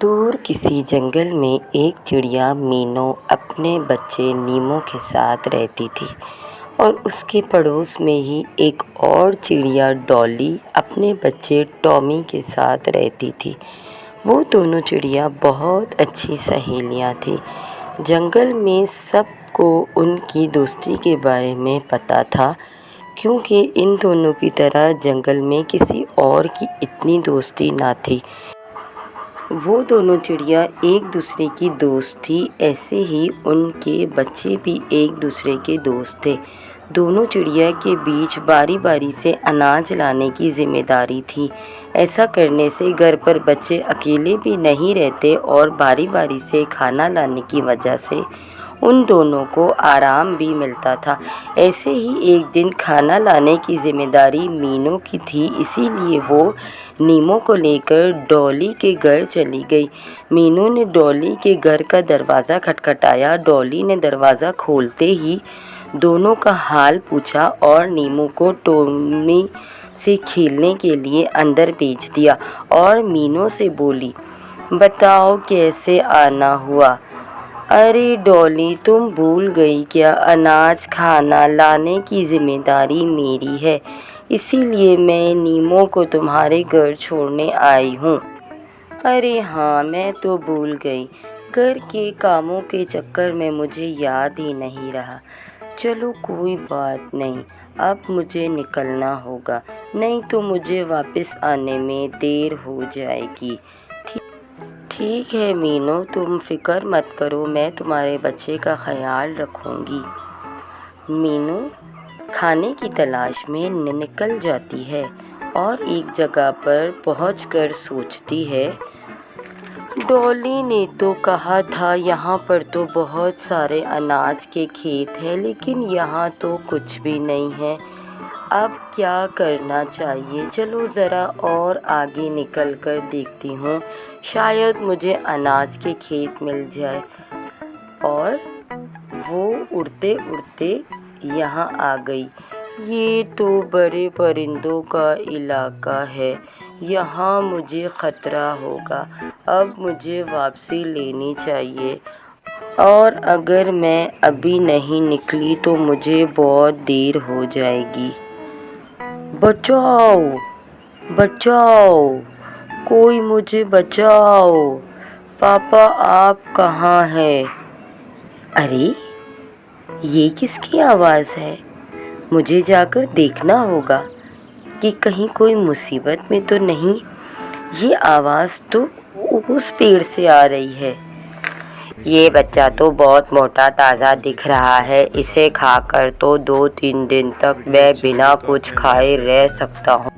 دور کسی جنگل میں ایک چڑیا مینو اپنے بچے نیمو کے ساتھ رہتی تھی، اور اس کے پڑوس میں ہی ایک اور چڑیا ڈولی اپنے بچے ٹامی کے ساتھ رہتی تھی۔ وہ دونوں چڑیا بہت اچھی سہیلیاں تھیں۔ جنگل میں سب کو ان کی دوستی کے بارے میں پتہ تھا، کیونکہ ان دونوں کی طرح جنگل میں کسی اور کی اتنی دوستی نہ تھی۔ وہ دونوں چڑیا ایک دوسرے کی دوست تھیں، ایسے ہی ان کے بچے بھی ایک دوسرے کے دوست تھے۔ دونوں چڑیا کے بیچ باری باری سے اناج لانے کی ذمہ داری تھی۔ ایسا کرنے سے گھر پر بچے اکیلے بھی نہیں رہتے اور باری باری سے کھانا لانے کی وجہ سے ان دونوں کو آرام بھی ملتا تھا۔ ایسے ہی ایک دن کھانا لانے کی ذمہ داری مینو کی تھی، اسی لیے وہ نیمو کو لے کر ڈولی کے گھر چلی گئی۔ مینو نے ڈولی کے گھر کا دروازہ کھٹکھٹایا۔ ڈولی نے دروازہ کھولتے ہی دونوں کا حال پوچھا اور نیمو کو ٹامی سے کھیلنے کے لیے اندر بھیج دیا، اور مینو سے بولی، "بتاؤ کیسے آنا ہوا؟" "ارے ڈولی، تم بھول گئی کیا؟ اناج کھانا لانے کی ذمہ داری میری ہے، اسی لیے میں نیمو کو تمہارے گھر چھوڑنے آئی ہوں۔" "ارے ہاں، میں تو بھول گئی، گھر کے کاموں کے چکر میں مجھے یاد ہی نہیں رہا۔ چلو کوئی بات نہیں، اب مجھے نکلنا ہوگا، نہیں تو مجھے واپس آنے میں دیر ہو جائے گی۔" "ٹھیک ہے مینو، تم فکر مت کرو، میں تمہارے بچے کا خیال رکھوں گی۔" مینو کھانے کی تلاش میں نکل جاتی ہے اور ایک جگہ پر پہنچ کر سوچتی ہے، "ڈولی نے تو کہا تھا یہاں پر تو بہت سارے اناج کے کھیت ہیں، لیکن یہاں تو کچھ بھی نہیں ہے۔ اب کیا کرنا چاہیے؟ چلو ذرا اور آگے نکل کر دیکھتی ہوں، شاید مجھے اناج کے کھیت مل جائے۔" اور وہ اڑتے اڑتے یہاں آ گئی۔ "یہ تو بڑے پرندوں کا علاقہ ہے، یہاں مجھے خطرہ ہوگا، اب مجھے واپسی لینی چاہیے، اور اگر میں ابھی نہیں نکلی تو مجھے بہت دیر ہو جائے گی۔ بچاؤ! بچاؤ! کوئی مجھے بچاؤ! پاپا آپ کہاں ہیں؟ ارے یہ کس کی آواز ہے؟ مجھے جا کر دیکھنا ہوگا کہ کہیں کوئی مصیبت میں تو نہیں۔ یہ آواز تو اس پیڑ سے آ رہی ہے۔ یہ بچہ تو بہت موٹا تازہ دکھ رہا ہے، اسے کھا کر تو 2-3 دن تک میں بنا کچھ کھائے رہ سکتا ہوں۔"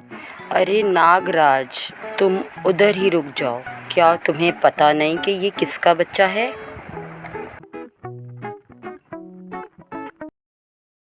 "ارے ناگراج، تم ادھر ہی رک جاؤ، کیا تمہیں پتہ نہیں کہ یہ کس کا بچہ ہے؟